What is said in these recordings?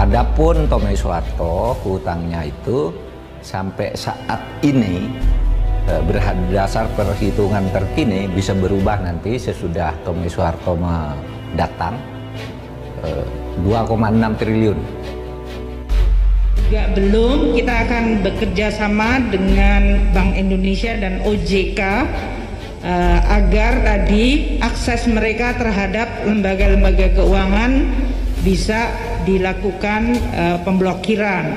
Adapun Tommy Soeharto hutangnya itu sampai saat ini berdasar perhitungan terkini bisa berubah nanti sesudah Tommy Soeharto datang 2,6 triliun. Juga belum, kita akan bekerja sama dengan Bank Indonesia dan OJK agar tadi akses mereka terhadap lembaga-lembaga keuangan bisa dilakukan pemblokiran.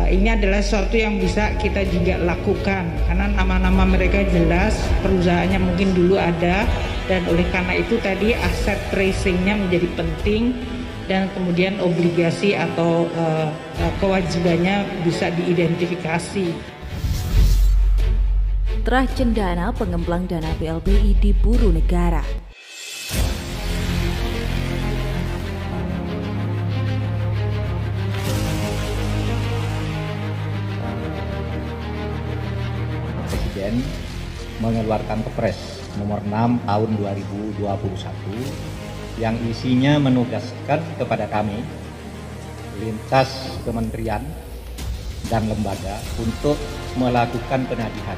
Ini adalah sesuatu yang bisa kita juga lakukan karena nama-nama mereka jelas, perusahaannya mungkin dulu ada, dan oleh karena itu tadi aset tracingnya menjadi penting dan kemudian obligasi atau kewajibannya bisa diidentifikasi. Terah cendana pengemplang dana BLBI diburu negara. Presiden mengeluarkan Kepres nomor 6 tahun 2021 yang isinya menugaskan kepada kami lintas kementerian dan lembaga untuk melakukan penagihan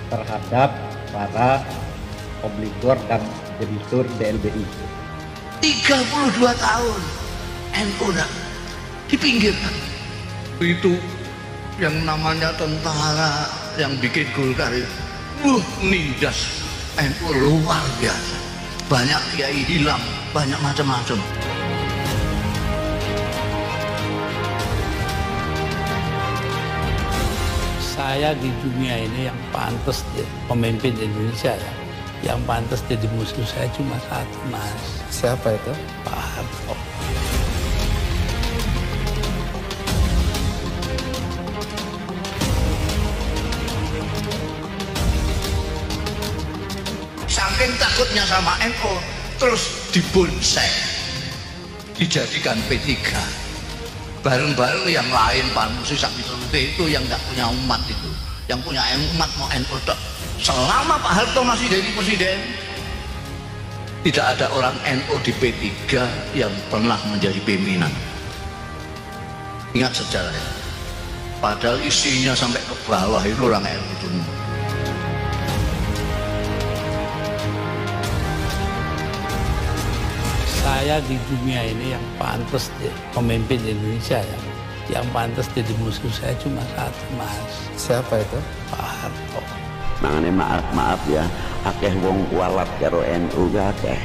terhadap para obligor dan debitur BLBI. 32 tahun NU dipinggirkan. Itu yang namanya tentara yang bikin Golkar itu nindas NU luar biasa, banyak kiai hilang, banyak macam-macam. Saya di dunia ini yang pantas pemimpin Indonesia ya, yang pantas jadi musuh saya cuma satu, Mas. Siapa itu? Pak Harto. Saking takutnya sama NU, terus dibonsai, dijadikan P3. Bareng-bareng yang lain panusi sapi itu yang nggak punya umat itu, yang punya umat mau NU tok. Selama Pak Harto masih jadi presiden, tidak ada orang NU di P3 yang pernah menjadi pimpinan. Ingat sejarahnya. Padahal isinya sampai ke bawah itu orang NU semua. Saya di dunia ini yang pantas pemimpin Indonesia ya, yang pantas jadi musuh saya cuma satu, Mas. Siapa itu? Pak Harto. Mangane maaf ya, akeh wong kualat karo NU akeh.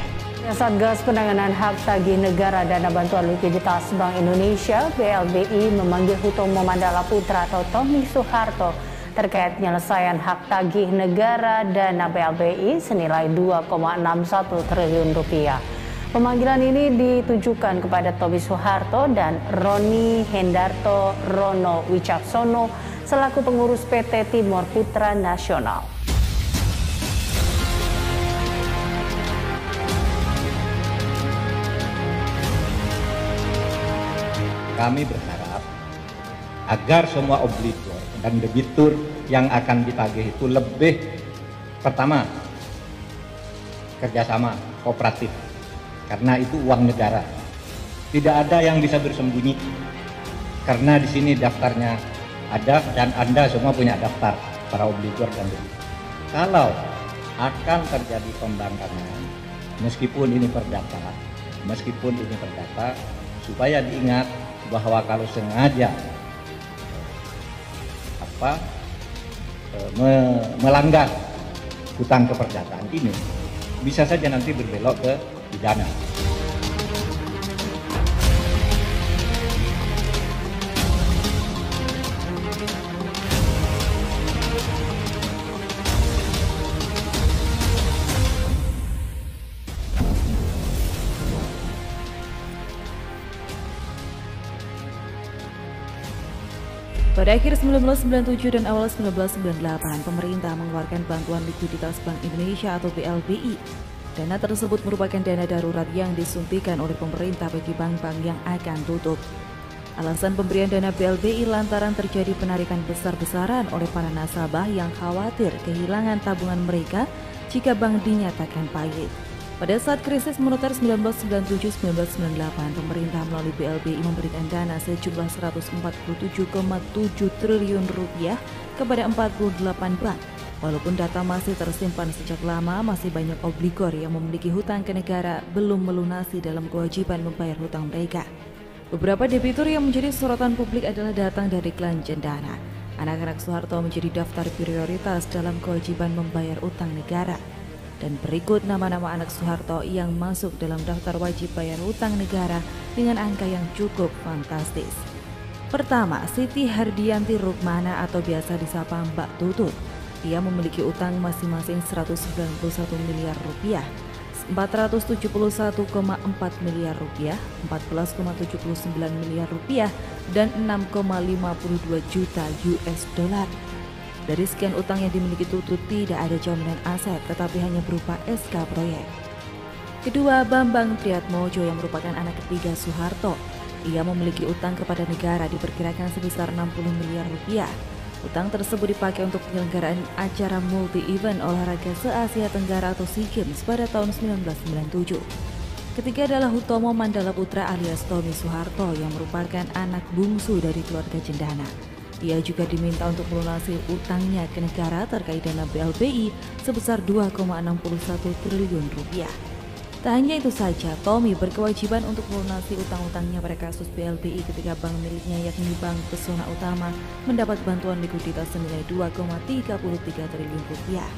Satgas Penanganan Hak Tagih Negara Dana Bantuan Likuiditas Bank Indonesia (BLBI) memanggil Hutomo Mandala Putra atau Tommy Soeharto terkait penyelesaian hak tagih negara dana BLBI senilai 2,61 triliun rupiah. Pemanggilan ini ditujukan kepada Tommy Soeharto dan Roni Hendarto Rono Wicaksono selaku pengurus PT Timor Putra Nasional. Kami berharap agar semua obligor dan debitur yang akan ditagih itu lebih, pertama, kerjasama kooperatif. Karena itu uang negara, tidak ada yang bisa bersembunyi. Karena di sini daftarnya ada dan Anda semua punya daftar para obligor dan debitur. Kalau akan terjadi pembangkangan, meskipun ini perdata, supaya diingat bahwa kalau sengaja melanggar hutang keperdataan ini, bisa saja nanti berbelok ke pidana. Pada akhir 1997 dan awal 1998, pemerintah mengeluarkan bantuan likuiditas Bank Indonesia atau BLBI. Dana tersebut merupakan dana darurat yang disuntikan oleh pemerintah bagi bank-bank yang akan tutup. Alasan pemberian dana BLBI lantaran terjadi penarikan besar-besaran oleh para nasabah yang khawatir kehilangan tabungan mereka jika bank dinyatakan pahit. Pada saat krisis moneter 1997-1998, pemerintah melalui BLBI memberikan dana sejumlah 147,7 triliun rupiah kepada 48 bank. Walaupun data masih tersimpan sejak lama, masih banyak obligor yang memiliki hutang ke negara belum melunasi dalam kewajiban membayar hutang mereka. Beberapa debitur yang menjadi sorotan publik adalah datang dari klan Cendana. Anak-anak Soeharto menjadi daftar prioritas dalam kewajiban membayar utang negara. Dan berikut nama-nama anak Soeharto yang masuk dalam daftar wajib bayar hutang negara dengan angka yang cukup fantastis. Pertama, Siti Hardianti Rukmana atau biasa disapa Mbak Tutut. Ia memiliki utang masing-masing 191 miliar rupiah, 471,4 miliar rupiah, 14,79 miliar rupiah, dan 6,52 juta US dollar. Dari sekian utang yang dimiliki Tutut tidak ada jaminan aset tetapi hanya berupa SK proyek. Kedua, Bambang Triatmojo yang merupakan anak ketiga Soeharto. Ia memiliki utang kepada negara diperkirakan sebesar 60 miliar rupiah. Utang tersebut dipakai untuk penyelenggaraan acara multi-event olahraga se-Asia Tenggara atau SEA Games pada tahun 1997. Ketiga adalah Hutomo Mandala Putra alias Tommy Soeharto yang merupakan anak bungsu dari keluarga Cendana. Ia juga diminta untuk melunasi utangnya ke negara terkait dana BLBI sebesar 2,61 triliun rupiah. Tak hanya itu saja, Tommy berkewajiban untuk melunasi utang-utangnya pada kasus BLBI ketika bank miliknya yakni Bank Pesona Utama mendapat bantuan likuiditas senilai 2,33 triliun rupiah.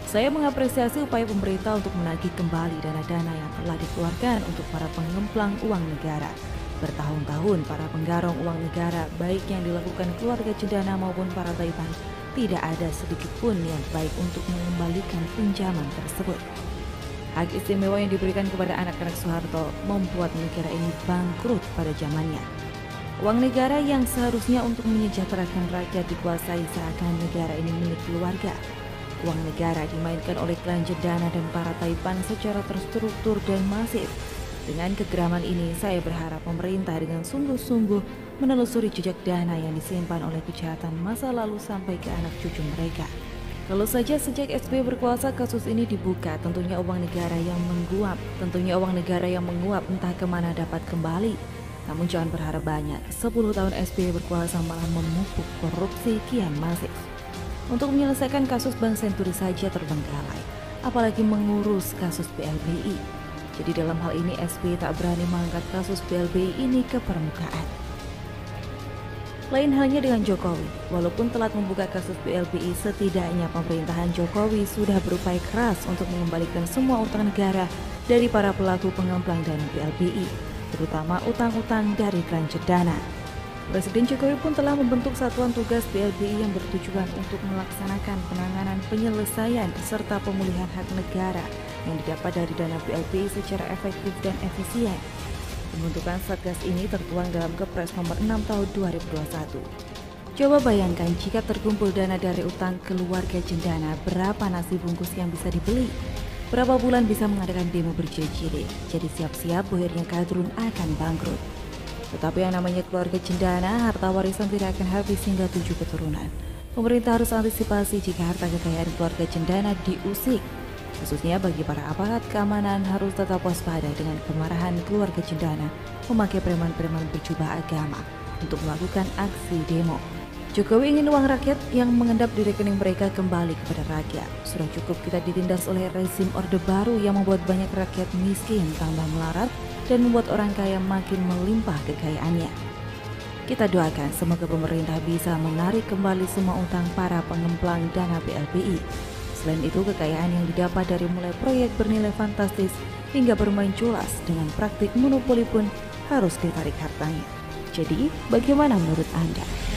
Saya mengapresiasi upaya pemerintah untuk menagih kembali dana-dana yang telah dikeluarkan untuk para pengemplang uang negara. Bertahun-tahun para penggarong uang negara, baik yang dilakukan keluarga Cendana maupun para Taipan, tidak ada sedikit pun niat baik untuk mengembalikan pinjaman tersebut. Hak istimewa yang diberikan kepada anak-anak Soeharto membuat negara ini bangkrut pada zamannya. Uang negara yang seharusnya untuk menyejahterakan rakyat dikuasai seakan negara ini milik keluarga. Uang negara dimainkan oleh klan Cendana dan para Taipan secara terstruktur dan masif. Dengan kegeraman ini, saya berharap pemerintah dengan sungguh-sungguh menelusuri jejak dana yang disimpan oleh kejahatan masa lalu sampai ke anak cucu mereka. Kalau saja sejak SBY berkuasa kasus ini dibuka, tentunya uang negara yang menguap entah kemana dapat kembali. Namun jangan berharap banyak, 10 tahun SBY berkuasa malah memupuk korupsi kian masif. Untuk menyelesaikan kasus Bank Senturi saja terbengkalai, apalagi mengurus kasus BLBI. Jadi dalam hal ini SBY tak berani mengangkat kasus BLBI ini ke permukaan. Lain halnya dengan Jokowi, walaupun telat membuka kasus BLBI, setidaknya pemerintahan Jokowi sudah berupaya keras untuk mengembalikan semua utang negara dari para pelaku pengemplang dana BLBI, terutama utang-utang dari klan Cendana. Presiden Jokowi pun telah membentuk satuan tugas BLBI yang bertujuan untuk melaksanakan penanganan penyelesaian serta pemulihan hak negara yang didapat dari dana BLBI secara efektif dan efisien. Pembentukan Satgas ini tertuang dalam Kepres nomor 6 tahun 2021. Coba bayangkan jika terkumpul dana dari utang keluarga Cendana, berapa nasi bungkus yang bisa dibeli? Berapa bulan bisa mengadakan demo berjilid-jilid? Jadi siap-siap buhirnya kadrun akan bangkrut. Tetapi yang namanya keluarga Cendana, harta warisan tidak akan habis hingga 7 keturunan. Pemerintah harus antisipasi jika harta kekayaan keluarga Cendana diusik. Khususnya bagi para aparat keamanan harus tetap waspada dengan kemarahan keluarga Cendana memakai preman-preman berjubah agama untuk melakukan aksi demo. Jokowi ingin uang rakyat yang mengendap di rekening mereka kembali kepada rakyat. Sudah cukup kita ditindas oleh rezim Orde Baru yang membuat banyak rakyat miskin tambah melarat dan membuat orang kaya makin melimpah kekayaannya. Kita doakan semoga pemerintah bisa menarik kembali semua utang para pengemplang dana BLBI. Selain itu, kekayaan yang didapat dari mulai proyek bernilai fantastis hingga bermain culas dengan praktik monopoli pun harus ditarik hartanya. Jadi, bagaimana menurut Anda?